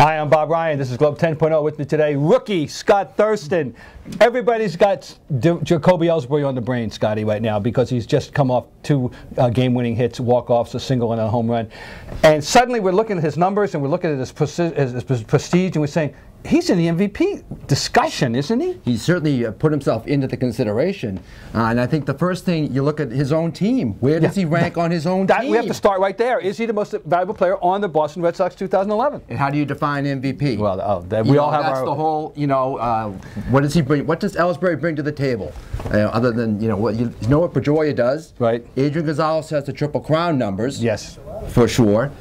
Hi, I'm Bob Ryan. This is Globe 10.0. With me today, rookie Scott Thurston. Everybody's got Jacoby Ellsbury on the brain, Scotty, right now, because he's just come off two game-winning hits, walk-offs, a single and a home run. And suddenly we're looking at his numbers and we're looking at his prestige and we're saying, he's in the MVP discussion, isn't he? He's certainly put himself into the consideration. And I think the first thing, you look at his own team. Where does he rank on his own team? We have to start right there. Is he the most valuable player on the Boston Red Sox 2011? And how do you define MVP? Well, we all have that's the whole, what does he bring? What does Ellsbury bring to the table? Other than, what Pedroia does. Right. Adrian Gonzalez has the Triple Crown numbers. Yes. For sure.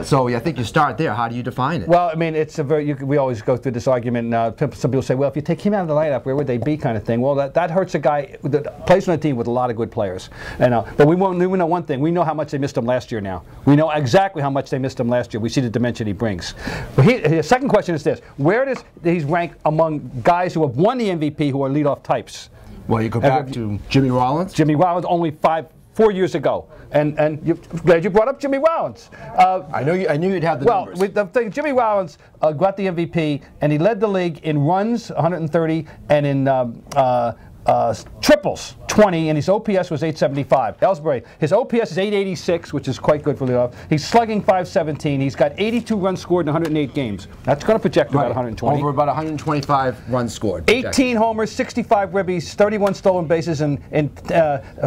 So I think you start there. How do you define it? Well, I mean, it's a we always go through this argument. Some people say, well, if you take him out of the lineup, where would they be, kind of thing. Well, that hurts a guy that plays on a team with a lot of good players. But we know one thing. We know how much they missed him last year now. We know exactly how much they missed him last year. We see the dimension he brings. But the second question is this. Where does he rank among guys who have won the MVP who are leadoff types? Well, you go back to Jimmy Rollins. Jimmy Rollins only 4 years ago, and glad you brought up Jimmy Rollins. I knew you'd have the numbers. Well, the thing, Jimmy Rollins got the MVP, and he led the league in runs, 130, and in triples, 20, and his OPS was 875. Ellsbury, his OPS is 886, which is quite good for leadoff. He's slugging 517. He's got 82 runs scored in 108 games. That's going to project about 120. Over about 125 runs scored. 18 homers, 65 ribbies, 31 stolen bases, and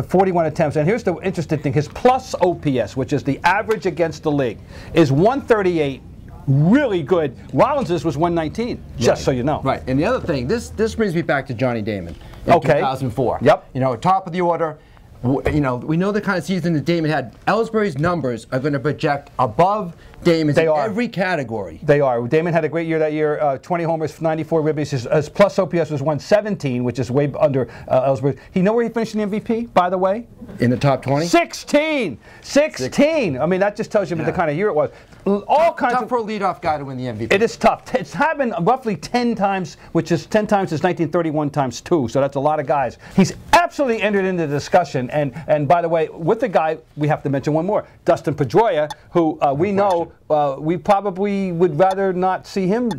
41 attempts. And here's the interesting thing. His plus OPS, which is the average against the league, is 138. Really good. Rollins's was 119, just so you know. Right. And the other thing, this brings me back to Johnny Damon in 2004. Yep. Top of the order. We know the kind of season that Damon had. Ellsbury's numbers are going to project above Damon's in every category. They are. Damon had a great year that year, 20 homers, 94 ribbies. His plus OPS was 117, which is way under Ellsbury. You know where he finished in the MVP, by the way? In the top 20? 16! 16! I mean, that just tells you the kind of year it was. All kinds tough for a leadoff guy to win the MVP. It is tough. It's happened roughly 10 times, which is 10 times is 1931 times 2, so that's a lot of guys. He's absolutely entered into the discussion, and by the way, with the guy, we have to mention one more, Dustin Pedroia, who we know we probably would rather not see him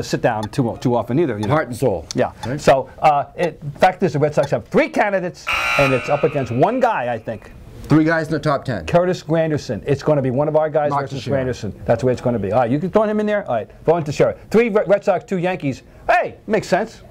sit down too often either. Heart and soul. Yeah. Right? So, fact is, the Red Sox have 3 candidates, and it's up against one guy, I think. 3 guys in the top 10. Curtis Granderson. It's going to be one of our guys versus Granderson. That's the way it's going to be. All right, you can throw him in there. All right, throw in Teixeira. 3 Red Sox, 2 Yankees. Hey, makes sense.